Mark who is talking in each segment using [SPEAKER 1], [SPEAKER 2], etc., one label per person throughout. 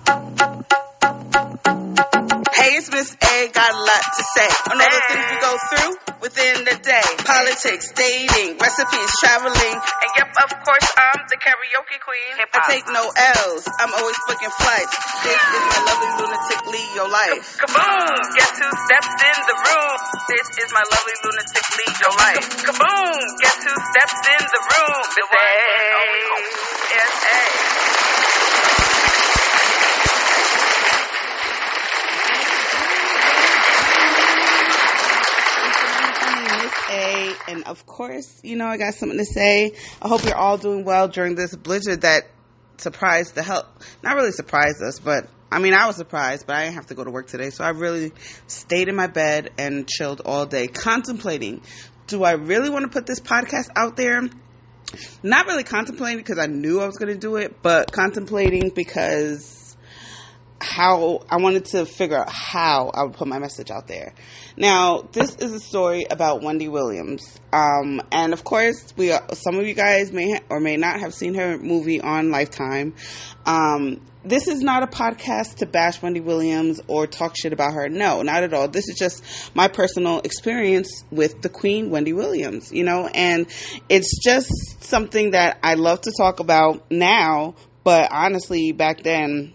[SPEAKER 1] Hey, it's Miss A, got a lot to say on all the things we go through within the day. Politics, dating, recipes, traveling.
[SPEAKER 2] And yep, of course, I'm the karaoke queen.
[SPEAKER 1] I take no L's, I'm always booking flights. This is my lovely lunatic lead your life.
[SPEAKER 2] Kaboom! Guess who stepped in the room? This is my lovely lunatic lead your life. Kaboom! Guess who stepped in the room? Miss A. Yes, A.
[SPEAKER 1] A, and of course, you know, I got something to say. I hope you're all doing well during this blizzard that surprised the hell, not really surprised us, but I mean, I was surprised, but I didn't have to go to work today, so I really stayed in my bed and chilled all day, contemplating, do I really want to put this podcast out there? Not really contemplating because I knew I was going to do it, but contemplating because how I wanted to figure out how I would put my message out there. Now, this is a story about Wendy Willams. And of course, some of you guys may or may not have seen her movie on Lifetime. This is not a podcast to bash Wendy Willams or talk shit about her. No, not at all. This is just my personal experience with the Queen, Wendy Willams, you know, and it's just something that I love to talk about now, but honestly, back then,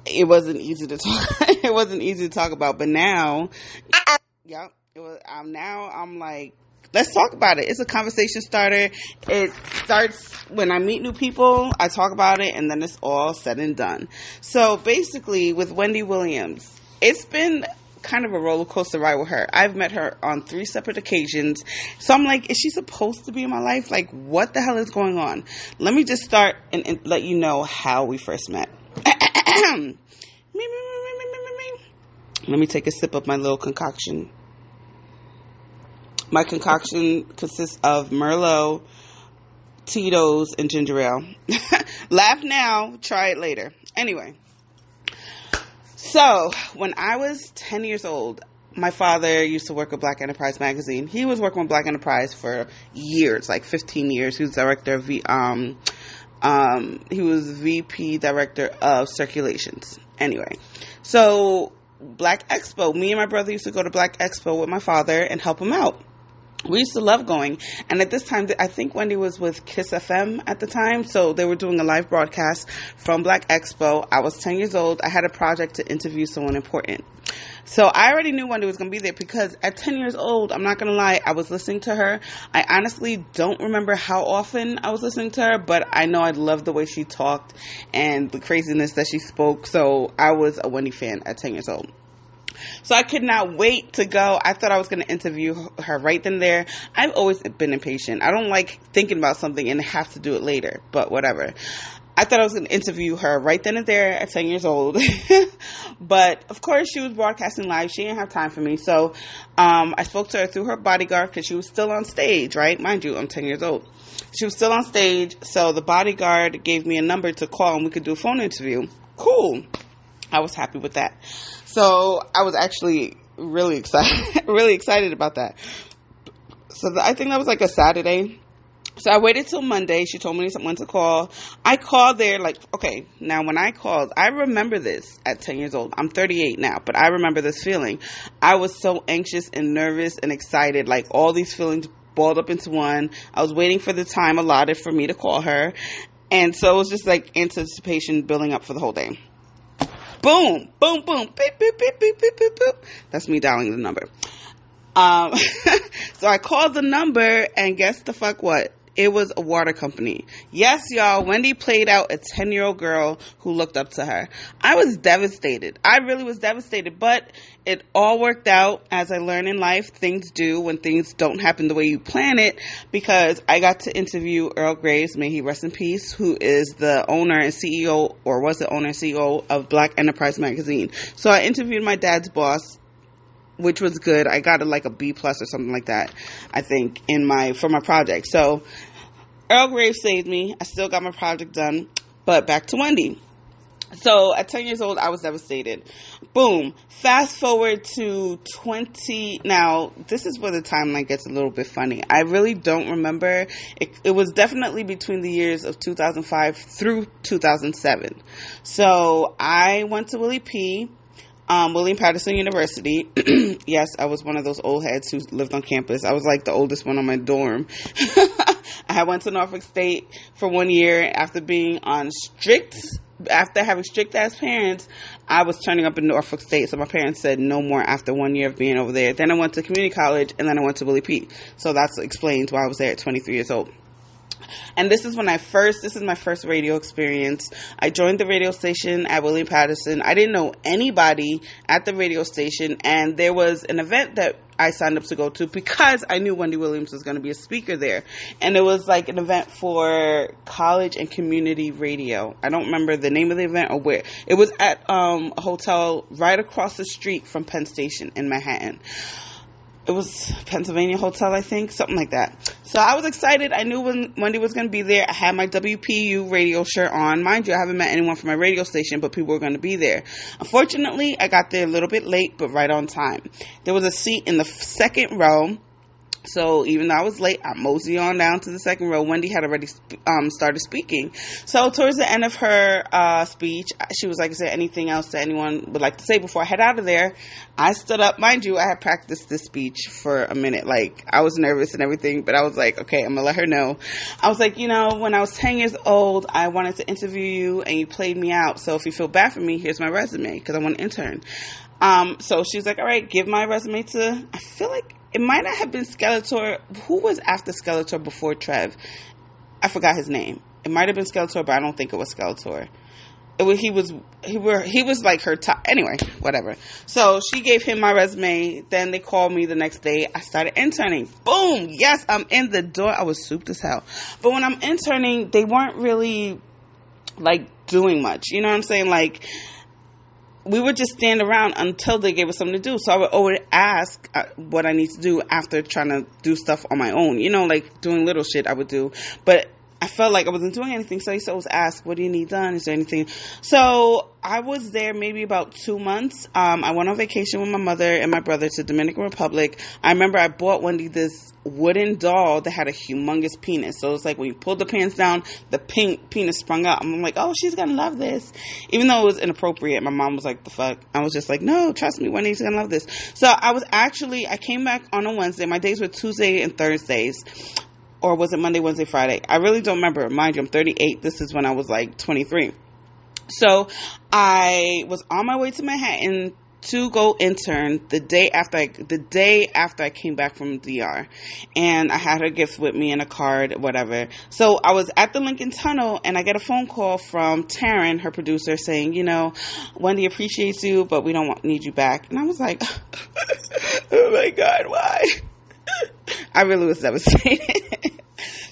[SPEAKER 1] it wasn't easy to talk. It wasn't easy to talk about, but now, yeah, it was. Now I'm like, let's talk about it. It's a conversation starter. It starts when I meet new people. I talk about it, and then it's all said and done. So basically, with Wendy Willams, it's been kind of a roller coaster ride with her. I've met her on 3 separate occasions. So I'm like, is she supposed to be in my life? Like, what the hell is going on? Let me just start and let you know how we first met. Let me take a sip of my little concoction. My concoction consists of Merlot, Tito's, and ginger ale. Laugh now, try it later. Anyway, so when I was 10 years old, my father used to work at Black Enterprise magazine. He was working with Black Enterprise for years, like 15 years. He was director of he was VP director of circulations. Anyway, so Black Expo, me and my brother used to go to Black Expo with my father and help him out. We used to love going. And at this time, I think Wendy was with Kiss FM at the time. So they were doing a live broadcast from Black Expo. I was 10 years old. I had a project to interview someone important. So I already knew Wendy was going to be there because at 10 years old, I'm not going to lie, I was listening to her. I honestly don't remember how often I was listening to her, but I know I loved the way she talked and the craziness that she spoke. So I was a Wendy fan at 10 years old. So I could not wait to go. I thought I was going to interview her right then and there. I've always been impatient. I don't like thinking about something and have to do it later, but whatever. I thought I was going to interview her right then and there at 10 years old. But, of course, she was broadcasting live. She didn't have time for me. So I spoke to her through her bodyguard because she was still on stage, right? Mind you, I'm 10 years old. She was still on stage. So the bodyguard gave me a number to call and we could do a phone interview. Cool. I was happy with that. So I was actually really excited about that. So I think that was like a Saturday. So I waited till Monday. She told me when to call. I called there like, okay, now when I called, I remember this at 10 years old. I'm 38 now, but I remember this feeling. I was so anxious and nervous and excited, like all these feelings balled up into one. I was waiting for the time allotted for me to call her. And so it was just like anticipation building up for the whole day. Boom, boom, boom, beep, beep, beep, beep, beep, beep, beep. That's me dialing the number. So I called the number and guess the fuck what? It was a water company. Yes, y'all, Wendy played out a 10-year-old girl who looked up to her. I was devastated. I really was devastated, but it all worked out. As I learn in life, things do when things don't happen the way you plan it, because I got to interview Earl Graves, may he rest in peace, who is the owner and CEO, or was the owner and CEO of Black Enterprise magazine. So I interviewed my dad's boss, which was good. I got a B plus or something like that, I think, for my project. So Earl Graves saved me. I still got my project done, but back to Wendy. So at 10 years old, I was devastated. Boom. Fast forward to 20. Now, this is where the timeline gets a little bit funny. I really don't remember. It was definitely between the years of 2005 through 2007. So I went to William Patterson University. Yes, I was one of those old heads who lived on campus. I was like the oldest one on my dorm. I went to Norfolk State for 1 year after having strict ass parents. I was turning up in Norfolk State, so my parents said no more after 1 year of being over there. Then I went to community college, and then I went to Willie P. So that explains why I was there at 23 years old. And this is my first radio experience. I joined the radio station at William Patterson. I didn't know anybody at the radio station, and there was an event that I signed up to go to because I knew Wendy Willams was going to be a speaker there. And it was like an event for college and community radio. I don't remember the name of the event or where. It was at a hotel right across the street from Penn Station in Manhattan. It was Pennsylvania Hotel, I think, something like that. So I was excited. I knew when Wendy was going to be there. I had my WPU radio shirt on. Mind you, I haven't met anyone from my radio station, but people were going to be there. Unfortunately, I got there a little bit late, but right on time. There was a seat in the second row. So even though I was late, I moseyed on down to the second row. Wendy had already started speaking. So towards the end of her speech, she was like, is there anything else that anyone would like to say before I head out of there? I stood up. Mind you, I had practiced this speech for a minute. Like, I was nervous and everything, but I was like, okay, I'm going to let her know. I was like, when I was 10 years old, I wanted to interview you, and you played me out. So if you feel bad for me, here's my resume, because I want to intern. So she was like, all right, give my resume to, I feel like, it might not have been Skeletor. Who was after Skeletor before Trev? I forgot his name. It might have been Skeletor, but I don't think it was Skeletor. He was like her top. Anyway, whatever. So she gave him my resume. Then they called me the next day. I started interning. Boom. Yes, I'm in the door. I was souped as hell. But when I'm interning, they weren't really like doing much. You know what I'm saying? Like, we would just stand around until they gave us something to do. So I would always ask what I need to do after trying to do stuff on my own. Like doing little shit I would do. But I felt like I wasn't doing anything. So I used to always ask, what do you need done? Is there anything? So I was there maybe about 2 months. I went on vacation with my mother and my brother to Dominican Republic. I remember I bought Wendy this wooden doll that had a humongous penis. So it's like when you pulled the pants down, the pink penis sprung up. I'm like, oh, she's gonna love this. Even though it was inappropriate, my mom was like, the fuck? I was just like, no, trust me, Wendy's gonna love this. So I came back on a Wednesday. My days were Tuesday and Thursdays. Or was it Monday, Wednesday, Friday? I really don't remember. Mind you, I'm 38. This is when I was like 23. So I was on my way to Manhattan to go intern the day after I came back from DR, and I had her gift with me and a card, whatever. So I was at the Lincoln Tunnel, and I get a phone call from Taryn, her producer, saying, Wendy appreciates you, but we don't need you back. And I was like, oh my God, why? I really was devastated.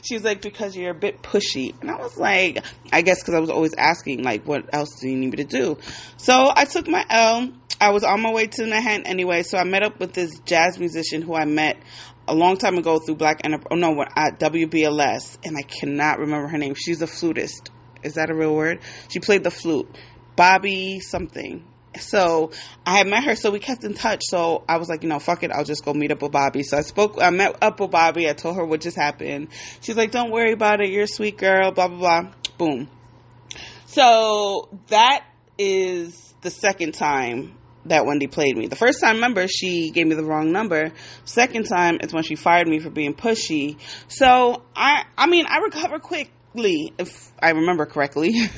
[SPEAKER 1] She was like, because you're a bit pushy. And I was like, I guess because I was always asking, like, what else do you need me to do? So I took my L. I was on my way to Manhattan anyway, so I met up with this jazz musician who I met a long time ago through at WBLS, and I cannot remember her name. She's a flutist. Is that a real word? She played the flute. Bobby something. So I had met her, so we kept in touch. So I was like, fuck it, I'll just go meet up with Bobby. So I met up with Bobby. I told her what just happened. She's like, don't worry about it. You're a sweet girl, blah, blah, blah. Boom. So that is the second time that Wendy played me. The first time, remember, she gave me the wrong number. Second time is when she fired me for being pushy. So I recovered quickly, if I remember correctly.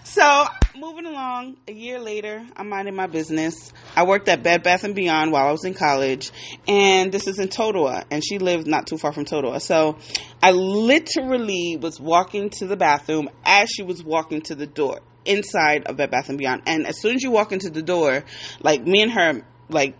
[SPEAKER 1] So moving along, a year later, I'm minding my business. I worked at Bed Bath & Beyond while I was in college, and this is in Totowa, and she lived not too far from Totowa. So I literally was walking to the bathroom as she was walking to the door inside of Bed Bath & Beyond. And as soon as you walk into the door, like, me and her, like,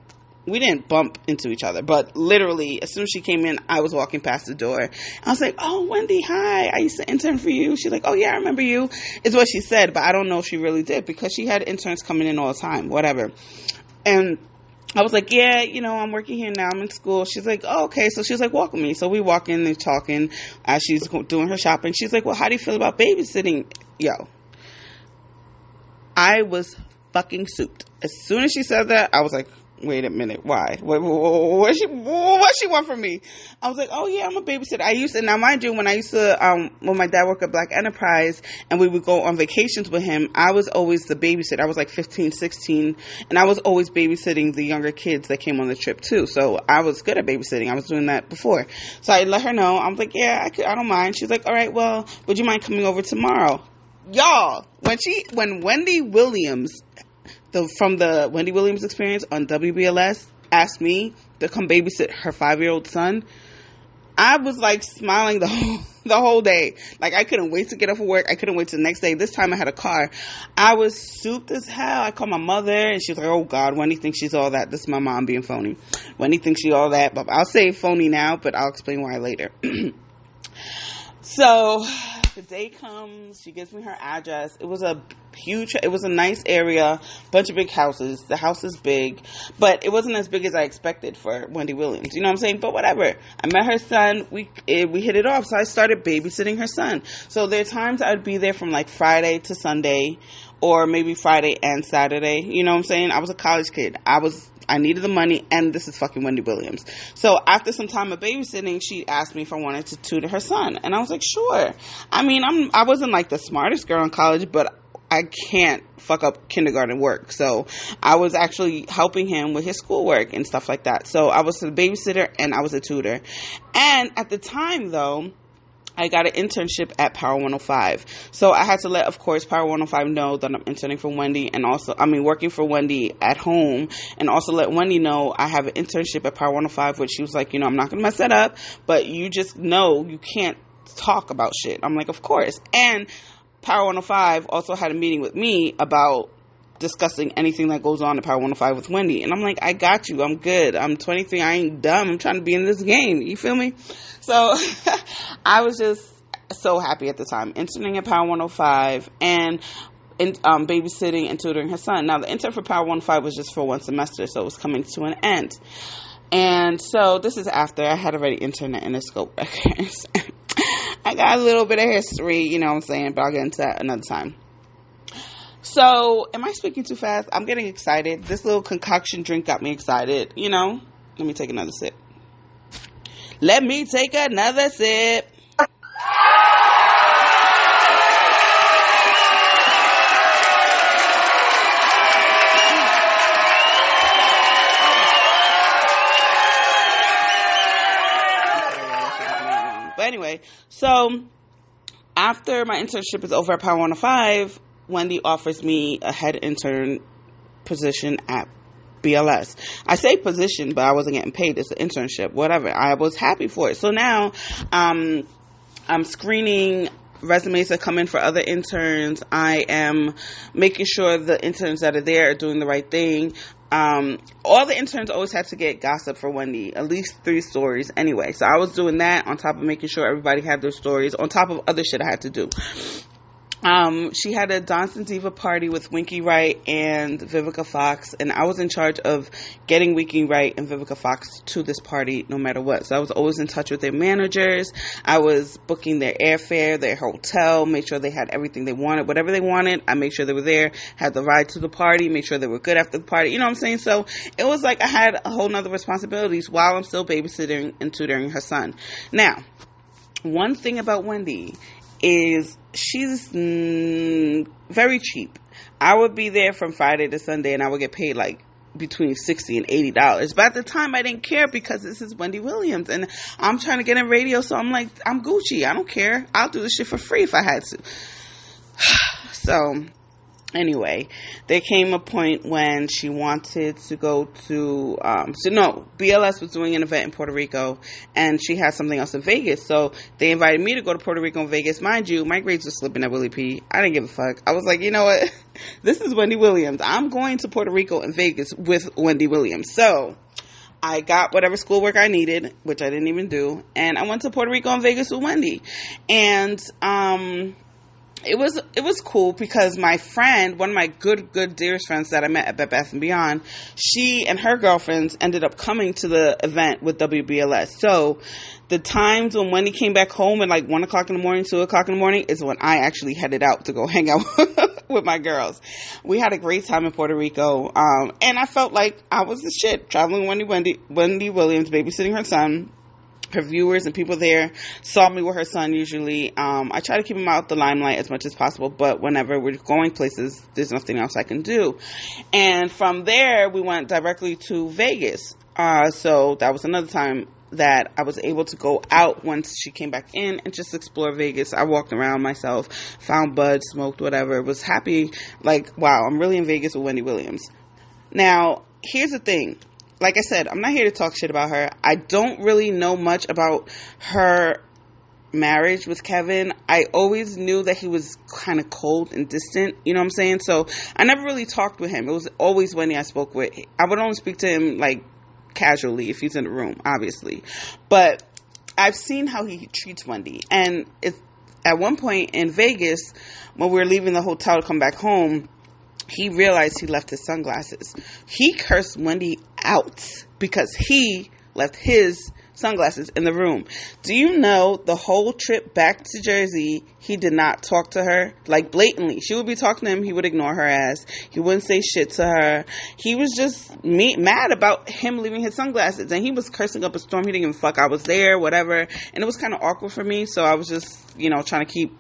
[SPEAKER 1] we didn't bump into each other, but literally, as soon as she came in, I was walking past the door. I was like, oh, Wendy, hi. I used to intern for you. She's like, oh, yeah, I remember you, is what she said. But I don't know if she really did, because she had interns coming in all the time, whatever. And I was like, yeah, I'm working here now. I'm in school. She's like, oh, okay. So she was like, walk with me. So we walk in and talking as she's doing her shopping. She's like, well, how do you feel about babysitting? Yo, I was fucking souped. As soon as she said that, I was like, wait a minute, why? What she want from me? I was like, oh yeah, I'm a babysitter. I used to, now mind you, when my dad worked at Black Enterprise and we would go on vacations with him, I was always the babysitter. I was like 15, 16, and I was always babysitting the younger kids that came on the trip too. So I was good at babysitting. I was doing that before. So I let her know. I'm like, yeah, I don't mind. She's like, all right, well, would you mind coming over tomorrow? Y'all, when Wendy Williams, from the Wendy Willams Experience on WBLS, asked me to come babysit her 5-year-old son, I was like smiling the whole day. Like, I couldn't wait to get off of work. I couldn't wait till the next day. This time I had a car. I was souped as hell. I called my mother and she was like, oh God, Wendy thinks she's all that. This is my mom being phony. Wendy thinks she's all that, but I'll say phony now, but I'll explain why later. So the day comes, she gives me her address. It was a nice area, bunch of big houses. The house is big, but it wasn't as big as I expected for Wendy Williams. You know what I'm saying? But whatever. I met her son. We hit it off. So I started babysitting her son. So there are times I'd be there from like Friday to Sunday, or maybe Friday and Saturday. You know what I'm saying? I was a college kid. I needed the money, and this is fucking Wendy Williams. So after some time of babysitting, she asked me if I wanted to tutor her son, and I was like, sure. I mean, I wasn't like the smartest girl in college, but I can't fuck up kindergarten work. So I was actually helping him with his schoolwork and stuff like that. So I was a babysitter and I was a tutor. And at the time, though, I got an internship at Power 105. So I had to let, of course, Power 105 know that I'm interning for Wendy, and also, working for Wendy at home, and also let Wendy know I have an internship at Power 105, which she was like, I'm not going to mess that up, but you just know you can't talk about shit. I'm like, of course. And Power 105 also had a meeting with me about discussing anything that goes on at Power 105 with Wendy. And I'm like, I got you. I'm good. I'm 23. I ain't dumb. I'm trying to be in this game. You feel me? So I was just so happy at the time. Interning at Power 105 and babysitting and tutoring her son. Now, the intern for Power 105 was just for one semester, so it was coming to an end. And so this is after I had already interned at Interscope Records. I got a little bit of history, you know what I'm saying, but I'll get into that another time. So, am I speaking too fast? I'm getting excited. This little concoction drink got me excited, Let me take another sip. Let me take another sip. But anyway, so after my internship is over at Power 105, Wendy offers me a head intern position at BLS. I say position, but I wasn't getting paid. It's an internship, whatever. I was happy for it. So now I'm screening resumes that come in for other interns. I am making sure the interns that are there are doing the right thing. All the interns always had to get gossip for Wendy, at least 3 stories anyway. So I was doing that on top of making sure everybody had their stories, on top of other shit I had to do. She had a Dance and Diva party with Winky Wright and Vivica Fox, and I was in charge of getting Winky Wright and Vivica Fox to this party no matter what. So I was always in touch with their managers. I was booking their airfare, their hotel, made sure they had everything they wanted. Whatever they wanted, I made sure they were there, had the ride to the party, made sure they were good after the party. You know what I'm saying? So it was like I had a whole nother responsibilities while I'm still babysitting and tutoring her son. Now, one thing about Wendy is she's very cheap. I would be there from Friday to Sunday and I would get paid like between $60 and $80. But at the time I didn't care because this is Wendy Williams and I'm trying to get in radio, so I'm like, I'm Gucci. I don't care. I'll do this shit for free if I had to. So anyway, there came a point when she wanted to go to, BLS was doing an event in Puerto Rico, and she had something else in Vegas, so they invited me to go to Puerto Rico and Vegas. Mind you, my grades were slipping at Willie P. I didn't give a fuck. I was like, you know what? This is Wendy Williams. I'm going to Puerto Rico and Vegas with Wendy Williams. So I got whatever schoolwork I needed, which I didn't even do, and I went to Puerto Rico and Vegas with Wendy. And, it was cool because my friend, one of my good dearest friends that I met at Bed Bath & Beyond, she and her girlfriends ended up coming to the event with WBLS. So the times when Wendy came back home at like 1 o'clock in the morning, 2 o'clock in the morning is when I actually headed out to go hang out with my girls. We had a great time in Puerto Rico. And I felt like I was the shit, traveling with Wendy Williams, babysitting her son. Her viewers and people there saw me with her son usually. I try to keep him out the limelight as much as possible, but whenever we're going places, there's nothing else I can do. And from there, we went directly to Vegas. So that was another time that I was able to go out once she came back in and just explore Vegas. I walked around myself, found bud, smoked, whatever. Was happy, like, wow, I'm really in Vegas with Wendy Williams. Now, here's the thing. Like I said, I'm not here to talk shit about her. I don't really know much about her marriage with Kevin. I always knew that he was kind of cold and distant, you know what I'm saying? So I never really talked with him. It was always Wendy I spoke with. I would only speak to him like casually if he's in the room, obviously. But I've seen how he treats Wendy. And at one point in Vegas, when we were leaving the hotel to come back home, he realized he left his sunglasses. He cursed Wendy out because he left his sunglasses in the room. Do you know the whole trip back to Jersey, he did not talk to her, like blatantly. She would be talking to him, he would ignore her ass. He wouldn't say shit to her. He was just mad about him leaving his sunglasses, and he was cursing up a storm. He didn't give a fuck. I was there, whatever, and it was kind of awkward for me, so I was just, trying to keep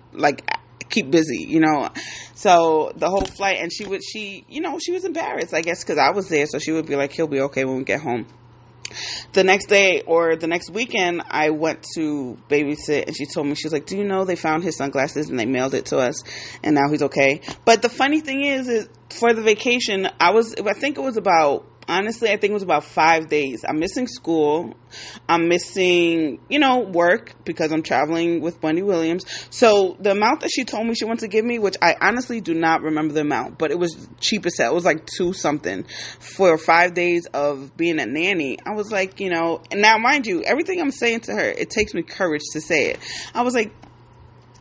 [SPEAKER 1] busy, so the whole flight, and she was embarrassed, I guess, because I was there, so she would be like, he'll be okay when we get home. The next day or the next weekend, I went to babysit, and she told me, she was like, do you know they found his sunglasses and they mailed it to us, and now he's okay. But the funny thing is for the vacation, I think it was about 5 days. I'm missing school. I'm missing, work because I'm traveling with Wendy Williams. So the amount that she told me she wanted to give me, which I honestly do not remember the amount, but it was cheap as hell. It was like $2 something for 5 days of being a nanny. I was like, and now mind you, everything I'm saying to her, it takes me courage to say it. I was like,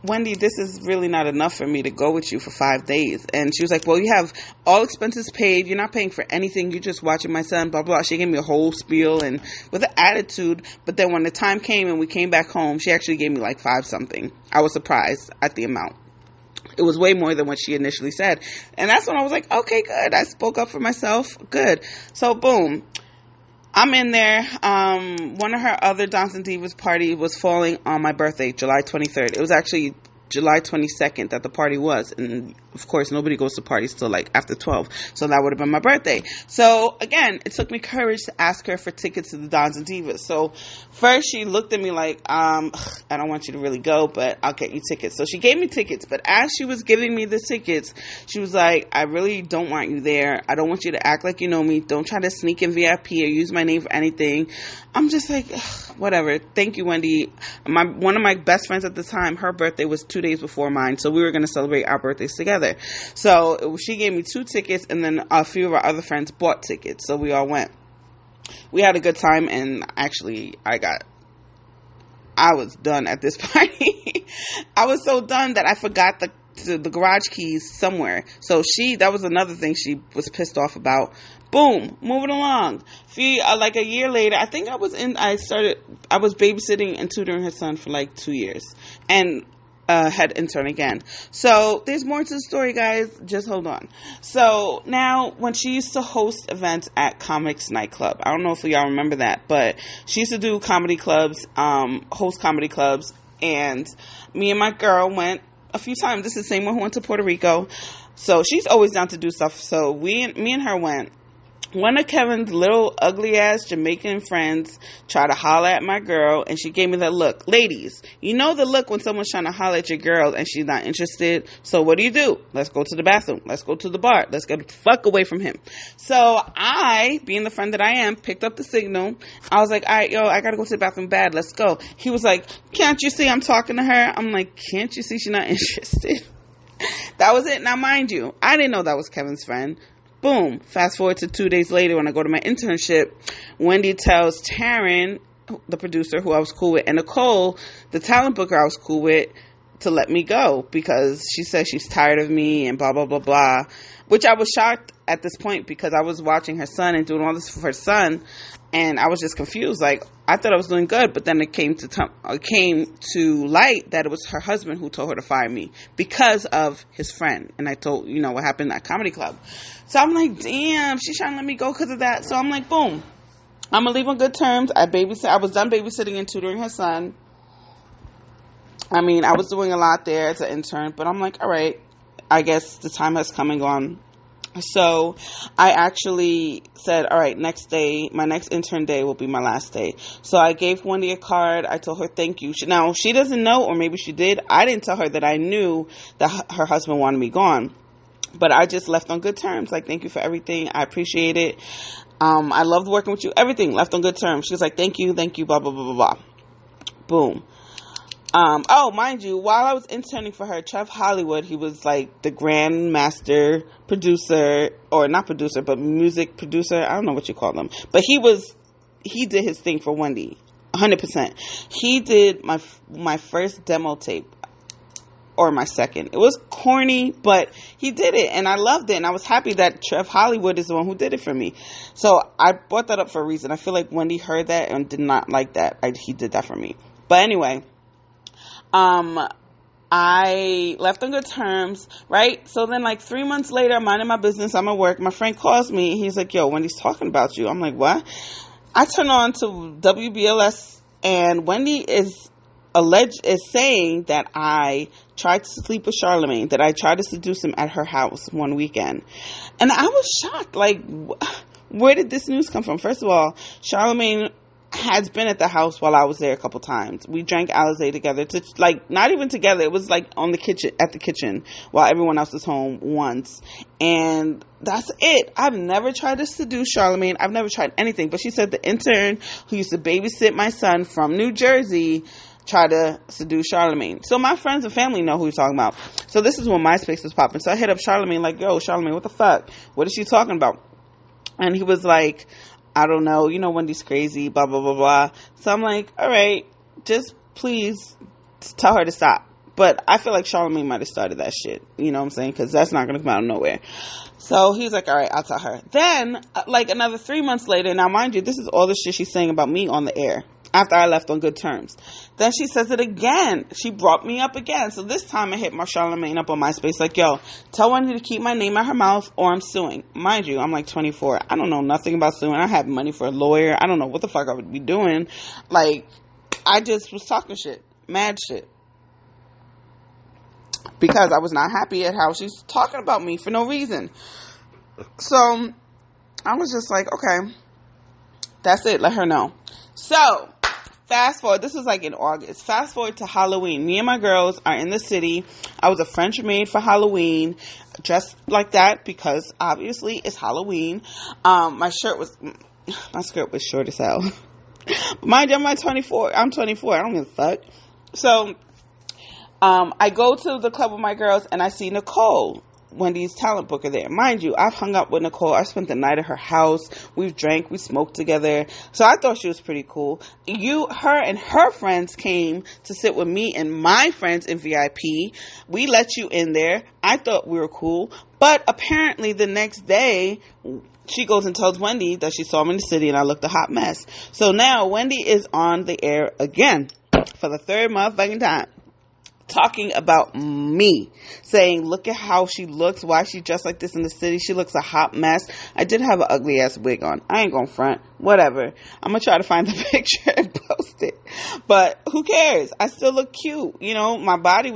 [SPEAKER 1] Wendy, this is really not enough for me to go with you for 5 days. And she was like, well, you have all expenses paid. You're not paying for anything. You're just watching my son, blah, blah. She gave me a whole spiel and with an attitude. But then when the time came and we came back home, she actually gave me like 5 something. I was surprised at the amount. It was way more than what she initially said. And that's when I was like, okay, good. I spoke up for myself. Good. So boom. I'm in there. One of her other Dons and Divas party was falling on my birthday, July 23rd. It was actually July 22nd that the party was. And of course, nobody goes to parties till like after 12. So that would have been my birthday. So again, it took me courage to ask her for tickets to the Dons and Divas. So first she looked at me like, I don't want you to really go, but I'll get you tickets. So she gave me tickets. But as she was giving me the tickets, she was like, I really don't want you there. I don't want you to act like you know me. Don't try to sneak in VIP or use my name for anything. I'm just like, whatever. Thank you, Wendy. One of my best friends at the time, her birthday was 2 days before mine. So we were going to celebrate our birthdays together. So she gave me 2 tickets, and then a few of our other friends bought tickets. So we all went. We had a good time, and actually I was done at this party. I was so done that I forgot the garage keys somewhere. So that was another thing she was pissed off about. Boom, moving along. Like a year later, I think I was babysitting and tutoring her son for like 2 years. And head intern again. So there's more to the story, guys. Just hold on. So now, when she used to host events at Comics Nightclub, I don't know if y'all remember that, but she used to do comedy clubs, host comedy clubs, and me and my girl went a few times. This is the same one who went to Puerto Rico. So she's always down to do stuff. So me and her went. One of Kevin's little ugly ass Jamaican friends tried to holler at my girl, and she gave me that look. Ladies, you know the look when someone's trying to holler at your girl and she's not interested. So what do? Let's go to the bathroom. Let's go to the bar. Let's get the fuck away from him. So I, being the friend that I am, picked up the signal. I was like, all right, I gotta go to the bathroom bad. Let's go. He was like, can't you see I'm talking to her? I'm like, can't you see she's not interested? That was it. Now, mind you, I didn't know that was Kevin's friend. Boom. Fast forward to 2 days later when I go to my internship, Wendy tells Taryn, the producer who I was cool with, and Nicole, the talent booker I was cool with, to let me go because she says she's tired of me and blah, blah, blah, blah, which I was shocked at this point because I was watching her son and doing all this for her son, and I was just confused. Like, I thought I was doing good, but then it came to light that it was her husband who told her to fire me because of his friend. And I told, what happened at comedy club. So I'm like, damn, she's trying to let me go because of that. So I'm like, boom, I'm going to leave on good terms. I was done babysitting and tutoring her son. I mean, I was doing a lot there as an intern, but I'm like, all right, I guess the time has come and gone. So I actually said, all right, next day, my next intern day will be my last day. So I gave Wendy a card. I told her, thank you. Now, she doesn't know, or maybe she did. I didn't tell her that I knew that her husband wanted me gone. But I just left on good terms. Like, thank you for everything. I appreciate it. I loved working with you. Everything left on good terms. She was like, thank you, blah, blah, blah, blah, blah. Boom. Mind you, while I was interning for her, Trev Hollywood, he was like the grand master producer, or not producer, but music producer. I don't know what you call them. But he did his thing for Wendy, 100%. He did my first demo tape, or my second. It was corny, but he did it, and I loved it, and I was happy that Trev Hollywood is the one who did it for me. So I brought that up for a reason. I feel like Wendy heard that and did not like that. He did that for me. But anyway, I left on good terms, right? So then, like, 3 months later, I'm minding my business. I'm at work. My friend calls me. He's like, yo, Wendy's talking about you. I'm like, what? I turn on to WBLS, and Wendy is saying that I tried to sleep with Charlamagne, that I tried to seduce him at her house one weekend. And I was shocked. Like, where did this news come from? First of all, Charlamagne has been at the house while I was there a couple times. We drank Alizé together, not even together. It was like at the kitchen while everyone else was home once. And that's it. I've never tried to seduce Charlamagne. I've never tried anything. But she said the intern who used to babysit my son from New Jersey tried to seduce Charlamagne. So my friends and family know who he's talking about. So this is when MySpace was popping. So I hit up Charlamagne like, yo, Charlamagne, what the fuck? What is she talking about? And he was like, I don't know, Wendy's crazy, blah, blah, blah, blah. So I'm like, all right, just please tell her to stop. But I feel like Charlamagne might have started that shit. You know what I'm saying? Because that's not going to come out of nowhere. So he's like, all right, I'll tell her. Then, like another 3 months later, now mind you, this is all the shit she's saying about me on the air after I left on good terms. Then she says it again. She brought me up again. So this time I hit my Charlamagne up on MySpace like, yo, tell Wendy to keep my name out her mouth or I'm suing. Mind you, I'm like 24. I don't know nothing about suing. I have money for a lawyer. I don't know what the fuck I would be doing. Like, I just was talking shit. Mad shit. Because I was not happy at how she's talking about me for no reason. So I was just like, okay, that's it. Let her know. So fast forward. This was like in August. Fast forward to Halloween. Me and my girls are in the city. I was a French maid for Halloween, dressed like that because obviously it's Halloween. My skirt was short as hell. Mind you, I'm 24. I don't give a fuck. So I go to the club with my girls and I see Nicole, Wendy's talent booker, there. Mind you, I've hung up with Nicole. I spent the night at her house. We've drank, we smoked together. So I thought she was pretty cool. Her and her friends came to sit with me and my friends in VIP. We let you in there. I thought we were cool. But apparently the next day, she goes and tells Wendy that she saw me in the city and I looked a hot mess. So now Wendy is on the air again for the third motherfucking time, talking about me, saying, look at how she looks, why she dressed like this in the city, she looks a hot mess. I did have an ugly ass wig on. I ain't gonna front. Whatever. I'm gonna try to find the picture and post it. But who cares? I still look cute. My body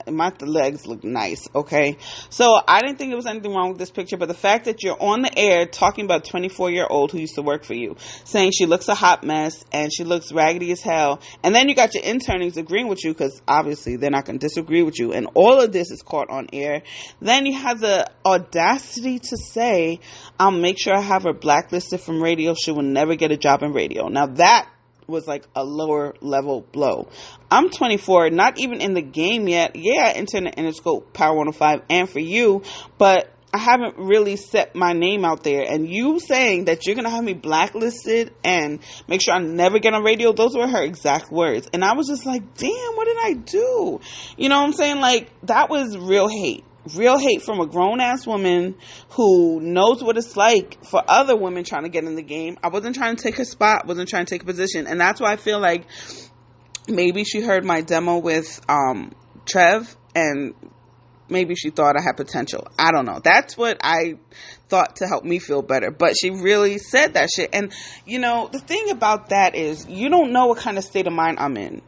[SPEAKER 1] my legs look nice, okay? So I didn't think there was anything wrong with this picture, but the fact that you're on the air talking about a 24-year-old who used to work for you, saying she looks a hot mess and she looks raggedy as hell, and then you got your internings agreeing with you because obviously they're not going to disagree with you, and all of this is caught on air. Then you have the audacity to say, I'll make sure I have her blacklisted from radio. She will never get a job in radio. Now that was like a lower level blow. I'm 24, not even in the game yet. Yeah, I interned at Interscope, Power 105, and for you, but I haven't really set my name out there. And you saying that you're going to have me blacklisted and make sure I never get on radio, those were her exact words. And I was just like, damn, what did I do? You know what I'm saying? Like, that was real hate. Real hate from a grown-ass woman who knows what it's like for other women trying to get in the game. I wasn't trying to take her spot, wasn't trying to take a position. And that's why I feel like maybe she heard my demo with Trev, and maybe she thought I had potential. I don't know. That's what I thought to help me feel better. But she really said that shit. And, you know, the thing about that is you don't know what kind of state of mind I'm in.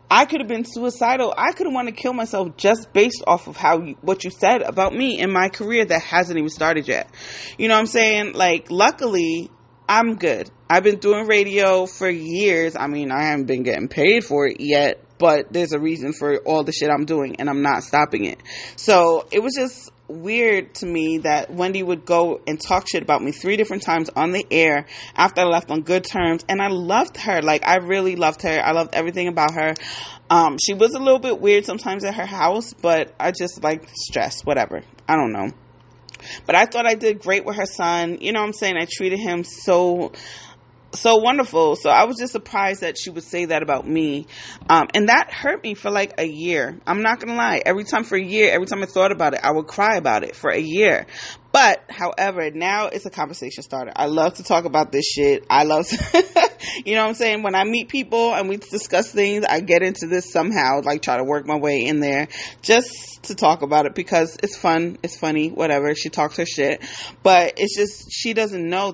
[SPEAKER 1] I could have been suicidal. I could have wanted to kill myself just based off of what you said about me in my career that hasn't even started yet. You know what I'm saying? Like, luckily, I'm good. I've been doing radio for years. I mean, I haven't been getting paid for it yet, but there's a reason for all the shit I'm doing, and I'm not stopping it. So it was just weird to me that Wendy would go and talk shit about me 3 different times on the air after I left on good terms. And I loved her. Like, I really loved her. I loved everything about her. She was a little bit weird sometimes at her house, but I just like stress, whatever. I don't know. But I thought I did great with her son. You know what I'm saying? I treated him so wonderful. So I was just surprised that she would say that about me. And that hurt me for like a year. I'm not going to lie. Every time I thought about it, I would cry about it for a year. But, however, now it's a conversation starter. I love to talk about this shit. I love to, you know what I'm saying? When I meet people and we discuss things, I get into this somehow, like try to work my way in there just to talk about it because it's fun. It's funny, whatever. She talks her shit. But it's just, she doesn't know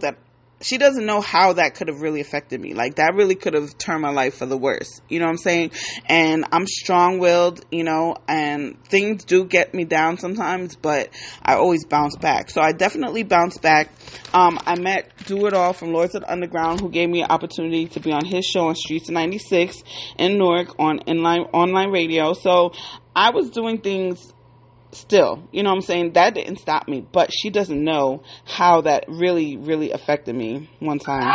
[SPEAKER 1] how that could have really affected me. Like, that really could have turned my life for the worse. You know what I'm saying? And I'm strong-willed, you know, and things do get me down sometimes, but I always bounce back. So I definitely bounced back. I met Do It All from Lords of the Underground, who gave me an opportunity to be on his show on Streets of 96 in Newark on online radio. So I was doing things still, you know what I'm saying? That didn't stop me, but she doesn't know how that really, really affected me one time.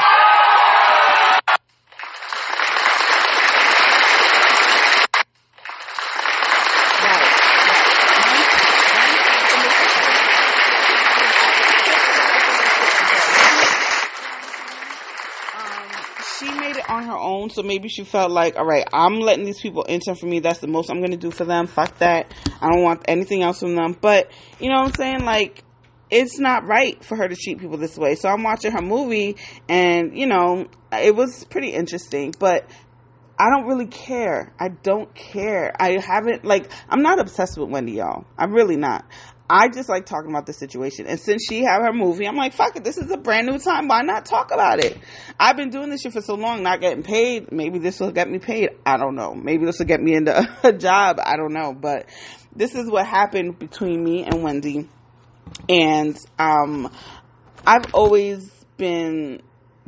[SPEAKER 1] She made it on her own, so maybe she felt like, all right, I'm letting these people intern for me. That's the most I'm going to do for them. Fuck that. I don't want anything else from them. But, you know what I'm saying? Like, it's not right for her to treat people this way. So I'm watching her movie, and, you know, it was pretty interesting. But I don't really care. I don't care. I'm not obsessed with Wendy, y'all. I'm really not. I just like talking about the situation. And since she had her movie, I'm like, fuck it. This is a brand new time. Why not talk about it? I've been doing this shit for so long, not getting paid. Maybe this will get me paid. I don't know. Maybe this will get me into a job. I don't know. But this is what happened between me and Wendy. And I've always been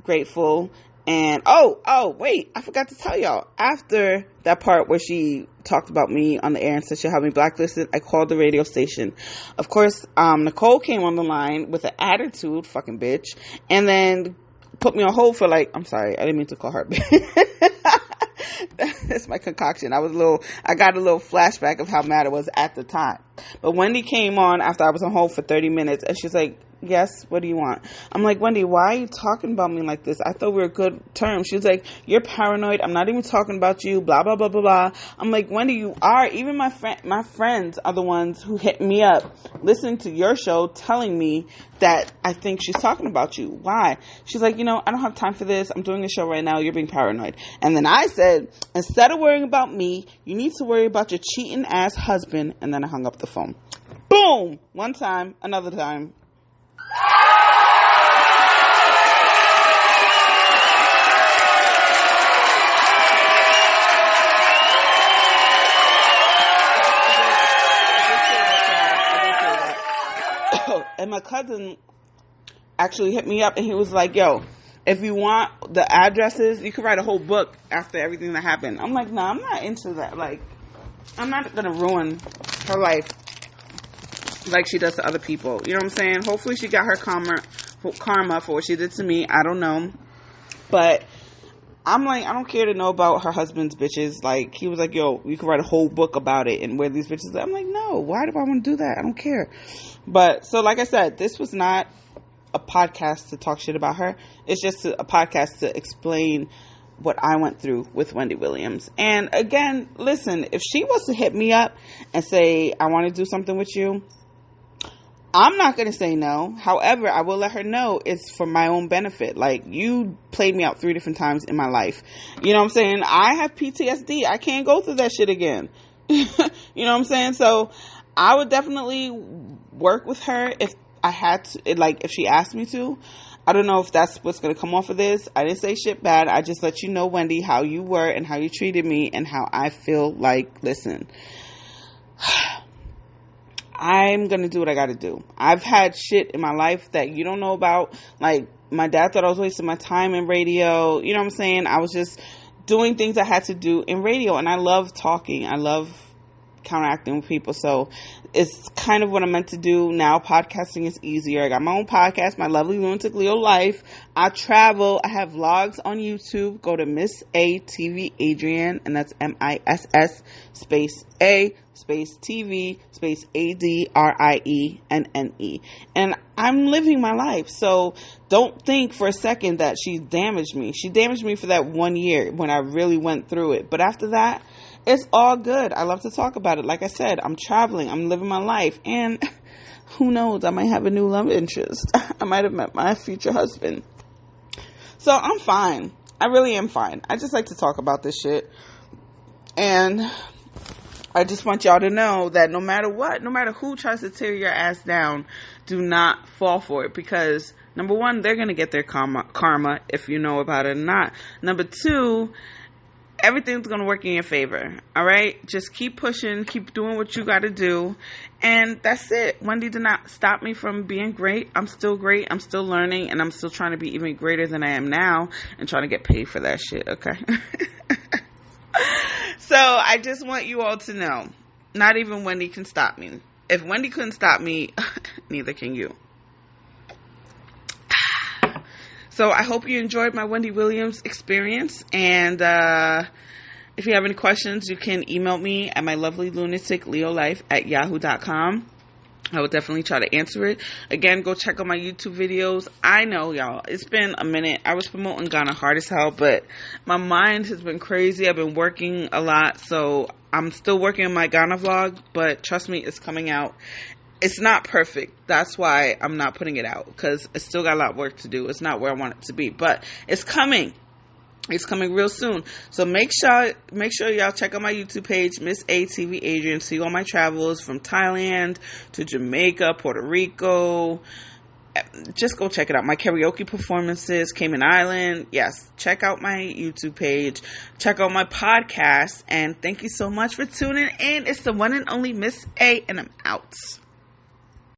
[SPEAKER 1] grateful. And, wait, I forgot to tell y'all. After that part where she talked about me on the air and said she'll have me blacklisted, I called the radio station. Of course, Nicole came on the line with an attitude, fucking bitch, and then put me on hold for I'm sorry, I didn't mean to call her bitch. That's my concoction. I got a little flashback of how mad I was at the time. But Wendy came on after I was on hold for 30 minutes, and she's like, yes, what do you want? I'm like, Wendy, why are you talking about me like this? I thought we were good terms. She was like, you're paranoid. I'm not even talking about you, blah, blah, blah, blah, blah. I'm like, Wendy, you are. Even my friends are the ones who hit me up, listening to your show, telling me that I think she's talking about you. Why? She's like, I don't have time for this. I'm doing a show right now. You're being paranoid. And then I said, instead of worrying about me, you need to worry about your cheating ass husband. And then I hung up the phone. Boom! One time, another time. And my cousin actually hit me up, and he was like, yo, if you want the addresses, you could write a whole book after everything that happened. I'm like, nah, I'm not into that. Like, I'm not gonna ruin her life like she does to other people. You know what I'm saying? Hopefully she got her karma for what she did to me. I don't know. But I'm like, I don't care to know about her husband's bitches. Like, he was like, yo, you can write a whole book about it and where these bitches are. I'm like, no, why do I want to do that? I don't care. But, so like I said, this was not a podcast to talk shit about her. It's just a podcast to explain what I went through with Wendy Willams. And again, listen, if she was to hit me up and say, I want to do something with you, I'm not going to say no. However, I will let her know it's for my own benefit. Like, you played me out 3 different times in my life. You know what I'm saying? I have PTSD. I can't go through that shit again. You know what I'm saying? So I would definitely work with her if I had to, like, if she asked me to. I don't know if that's what's going to come off of this. I didn't say shit bad. I just let you know, Wendy, how you were and how you treated me and how I feel like, listen, I'm going to do what I got to do. I've had shit in my life that you don't know about. Like, my dad thought I was wasting my time in radio. You know what I'm saying? I was just doing things I had to do in radio. And I love talking. I love counteracting with people. So it's kind of what I'm meant to do now. Podcasting is easier. I got my own podcast, My Lovely Lunatic Leo Life. I travel. I have vlogs on YouTube. Go to Miss A TV Adrienne, and that's MISS space A space TV space ADRIENNE. And I'm living my life. So don't think for a second that she damaged me. She damaged me for that 1 year when I really went through it. But after that, it's all good. I love to talk about it. Like I said, I'm traveling. I'm living my life. And who knows? I might have a new love interest. I might have met my future husband. So I'm fine. I really am fine. I just like to talk about this shit. And I just want y'all to know that no matter what, no matter who tries to tear your ass down, do not fall for it. Because, number one, they're going to get their karma if you know about it or not. Number two, everything's going to work in your favor. All right? Just keep pushing. Keep doing what you got to do. And that's it. Wendy did not stop me from being great. I'm still great. I'm still learning. And I'm still trying to be even greater than I am now. And trying to get paid for that shit. Okay? So I just want you all to know, not even Wendy can stop me. If Wendy couldn't stop me, neither can you. So I hope you enjoyed my Wendy Willams experience. And if you have any questions, you can email me at mylovelylunaticleolife@yahoo.com. I will definitely try to answer it. Again, go check out my YouTube videos. I know, y'all, it's been a minute. I was promoting Ghana hard as hell, but my mind has been crazy. I've been working a lot, so I'm still working on my Ghana vlog, but trust me, it's coming out. It's not perfect. That's why I'm not putting it out, because it's still got a lot of work to do. It's not where I want it to be, but it's coming. It's coming real soon. So make sure y'all check out my YouTube page, Miss A TV Adrienne. See all my travels from Thailand to Jamaica, Puerto Rico. Just go check it out. My karaoke performances, Cayman Island. Yes, check out my YouTube page. Check out my podcast. And thank you so much for tuning in. It's the one and only Miss A, and I'm out.